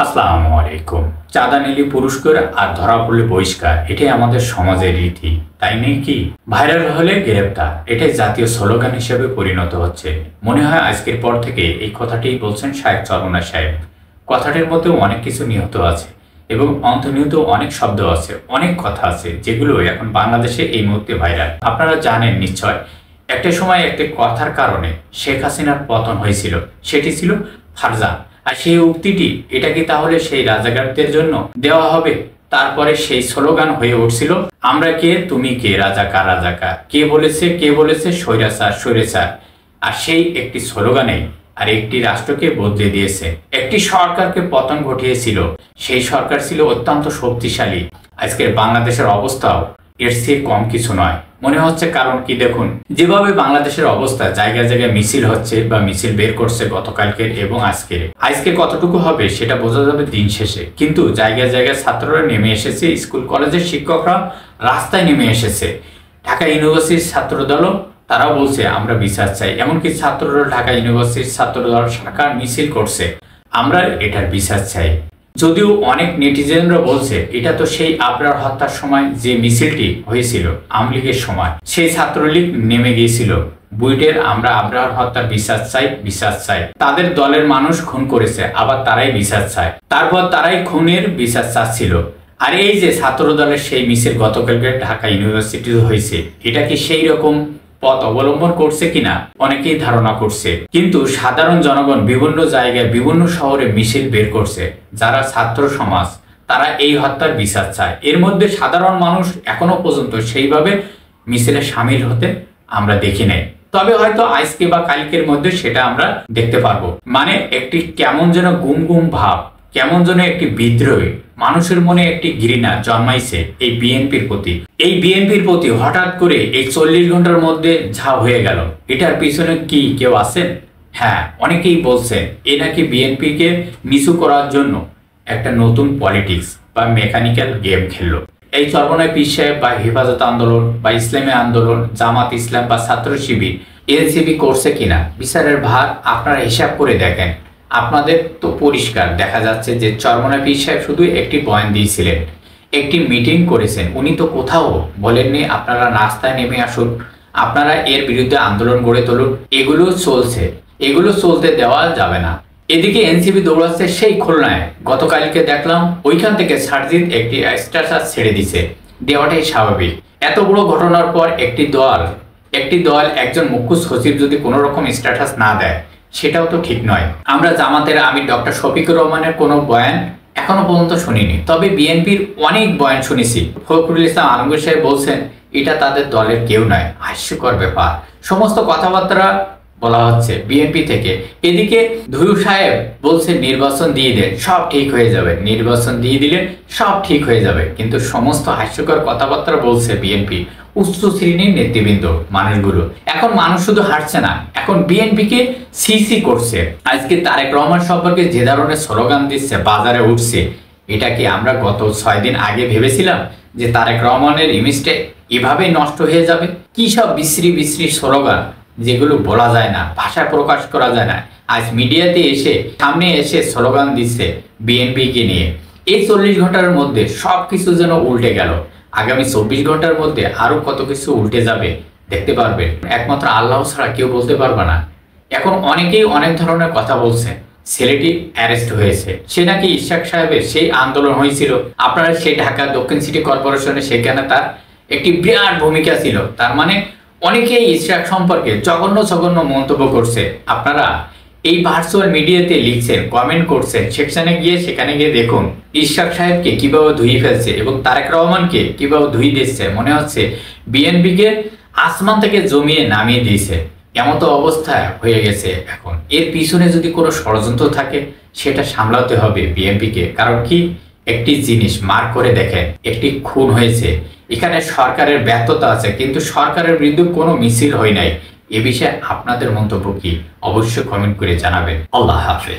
আসসালামু আলাইকুম। চাঁদা নিলে পুরস্কার আর ধরা পড়লে বহিষ্কার, এটাই আমাদের সমাজের রীতি, তাই নেই কি? ভাইরাল হলে গ্রেপ্তার, এটাই জাতীয় স্লোগান হিসেবে পরিণত হচ্ছে। মনে হয় আজকের পর থেকে এই কথাটি বলছেন শায়েখ চরমনাই সাহেব। কথাটির মধ্যে অনেক কিছু নিহত আছে এবং অন্তর্নিহিত অনেক শব্দ আছে, অনেক কথা আছে যেগুলো এখন বাংলাদেশে এই মুহূর্তে ভাইরাল। আপনারা জানেন নিশ্চয়, একটা সময় একটি কথার কারণে শেখ হাসিনার পতন হয়েছিল, সেটি ছিল ফারজান। আর সেই উক্তিটি এটা কি তাহলে সেই রাজাকারদের জন্য দেওয়া হবে? তারপরে সেই স্লোগান হয়ে উঠছিল, আমরা কে তুমি কে, রাজাকার রাজাকার, কে বলেছে স্বৈরাচার স্বৈরাচার। আর সেই একটি স্লোগানে আর একটি রাষ্ট্রকে বদলে দিয়েছে, একটি সরকারকে পতন ঘটিয়েছিল। সেই সরকার ছিল অত্যন্ত শক্তিশালী। আজকের বাংলাদেশের অবস্থাও এর চেয়ে কম কিছু নয় মনে হচ্ছে। কারণ কি, দেখুন যেভাবে বাংলাদেশের অবস্থা, জায়গায় জায়গায় মিছিল হচ্ছে বা মিছিল বের করছে গতকালকের এবং আজকে কতটুকু হবে সেটা বোঝা যাবে দিন শেষে। কিন্তু জায়গায় জায়গায় ছাত্ররা নেমে এসেছে, স্কুল কলেজের শিক্ষকরা রাস্তায় নেমে এসেছে। ঢাকা ইউনিভার্সিটির ছাত্রদলও তারাও বলছে আমরা বিচার চাই। এমনকি ছাত্ররা ঢাকা ইউনিভার্সিটির ছাত্রদল শাখার মিছিল করছে, আমরা এটার বিচার চাই। যদিও অনেক নেটিজেনরা বলছে এটা তো সেই আবরার হত্যার সময় যে মিছিলটি হয়েছিল আওয়ামী লীগের সময়, সেই ছাত্রলীগ নেমে গিয়েছিল বুয়েটের আমরা আবরার হত্যার বিচার চাই। তাদের দলের মানুষ খুন করেছে, আবার তারাই বিচার চায়, তারপর তারাই খুনের বিচার চাচ্ছিল। আর এই যে ছাত্র দলের সেই মিছিল গতকালকে ঢাকা ইউনিভার্সিটি হয়েছে, এটা কি সেই রকম পথ অবলম্বন করছে কিনা অনেকেই ধারণা করছে। কিন্তু সাধারণ জনগণ বিভিন্ন জায়গায় বিভিন্ন শহরে মিছিল বের করছে। যারা ছাত্র সমাজ তারা এই হত্যার বিচার চায়। এর মধ্যে সাধারণ মানুষ এখনো পর্যন্ত সেইভাবে মিছিলে সামিল হতে আমরা দেখি নাই। তবে হয়তো আজকে বা কালকের মধ্যে সেটা আমরা দেখতে পারবো। মানে একটি কেমন যেন গুম ভাব, কেমন যেন একটি বিদ্রোহী, মানুষের মনে একটি ঘৃণা জন্মাইছে এই বিএনপির প্রতি হঠাৎ করে এই 40 ঘন্টার মধ্যে ঝা হয়ে গেল। এটার পিছনে কি কেউ আছেন? হ্যাঁ, অনেকেই বলছেন এ নাকি বিএনপিকে নিচু করার জন্য একটা নতুন পলিটিক্স বা মেকানিক্যাল গেম খেললো। এই চরমনাই পীর সাহেব বা হেফাজত আন্দোলন বা ইসলামী আন্দোলন, জামাত ইসলাম বা ছাত্র শিবির, এনসিপি করছে কিনা বিচারের ভার আপনারা হিসাব করে দেখেন। আপনাদের তো পরিষ্কার দেখা যাচ্ছে যে চরমনাই পীর সাহেব শুধু একটি বয়ান দিয়েছিলেন, একটি মিটিং করেছেন। উনি তো কোথাও বলেননি আপনারা রাস্তায় নেমে আসুন, আপনারা এর বিরুদ্ধে আন্দোলন গড়ে তুলুন। এগুলো চলতে দেওয়া যাবে না। এদিকে এনসিপি দৌড়াচ্ছে সেই খুলনায়। গতকালকে দেখলাম ওইখান থেকে সারজিৎ একটি স্ট্যাটাস ছেড়ে দিছে, দেওয়াটাই স্বাভাবিক। এত বড় ঘটনার পর একটি দল একজন মুখ্য সচিব যদি কোনো রকম স্ট্যাটাস না দেয়, সেটাও তো ঠিক নয়। আমরা জামাতের আমির ডক্টর শফিকুর রহমানের কোনো বয়ান এখনো পর্যন্ত শুনিনি, তবে বিএনপির অনেক বয়ান শুনেছি। ফখরুল ইসলাম আলমগীর সাহেব বলছেন এটা তাদের দলের কেউ নয়। হাস্যকর ব্যাপার, সমস্ত কথাবার্তা বলা হচ্ছে বিএনপি থেকে। এদিকে ধুরু সাহেব বলছে নির্বাচন দিয়ে দেন, সব ঠিক হয়ে যাবে, নির্বাচন দিয়ে দিলে সব ঠিক হয়ে যাবে। কিন্তু সমস্ত হাস্যকর কথাবার্তা বলছে বিএনপি উচ্চ শ্রেণীর নেতৃবৃন্দ, মানুষগুলো। এখন মানুষ শুধু হাঁটছে না, এখন বিএনপিকে সিসি করছে। আজকে তারেক রহমান সম্পর্কে যে ধরনের স্লোগান দিচ্ছে, বাজারে উঠছে, এটা কি আমরা গত 6 দিন আগে ভেবেছিলাম যে তারেক রহমানের ইমেজটা এভাবেই নষ্ট হয়ে যাবে? কি সব বিশ্রী স্লোগান, যেগুলো বলা যায় না, ভাষায় প্রকাশ করা যায় না, আজ মিডিয়াতে সামনে এসে স্লোগান দিচ্ছে বিএনপিকে নিয়ে। এই 40 ঘন্টার মধ্যে সবকিছু যেন উল্টে গেল। আগামী 24 ঘন্টার মধ্যে আরো কত কিছু উল্টে যাবে দেখতে পারবেন। একমাত্র আল্লাহ ছাড়া কেউ বলতে পারবে না। এখন অনেকেই অনেক ধরনের কথা বলছে। ছেলেটি অ্যারেস্ট হয়েছে, সে নাকি ইশাক সাহেবের সেই আন্দোলন হয়েছিল আপনারা সেই ঢাকা দক্ষিণ সিটি কর্পোরেশনে, সেখানে তার একটি বিরাট ভূমিকা ছিল। তার মানে অনেকেই ইশাক সম্পর্কে জঘন্য মন্তব্য করছে। আপনারা এই ভার্চুয়াল মিডিয়াতে লিখছেন, কমেন্ট করছেন, সেখানে গিয়ে দেখুন ইশাক সাহেবকে কিভাবে ধুয়ে ফেলছে এবং তারেক রহমানকে কিভাবে ধুয়ে দিচ্ছে। মনে হচ্ছে বিএনপিকে আসমান থেকে জমিয়ে নামিয়ে দিয়েছে, এমতো অবস্থা হয়ে গেছে এখন। এর পিছনে যদি কোনো ষড়যন্ত্র থাকে সেটা সামলাতে হবে বিএনপিকে। কারণ কি, একটি জিনিস মার্ক করে দেখেন, একটি খুন হয়েছে, এখানে সরকারের ব্যর্থতা আছে, কিন্তু সরকারের বিরুদ্ধে কোনো মিছিল হয় নাই। এ বিষয়ে আপনাদের মন্তব্য কি অবশ্যই কমেন্ট করে জানাবেন। আল্লাহ হাফেজ।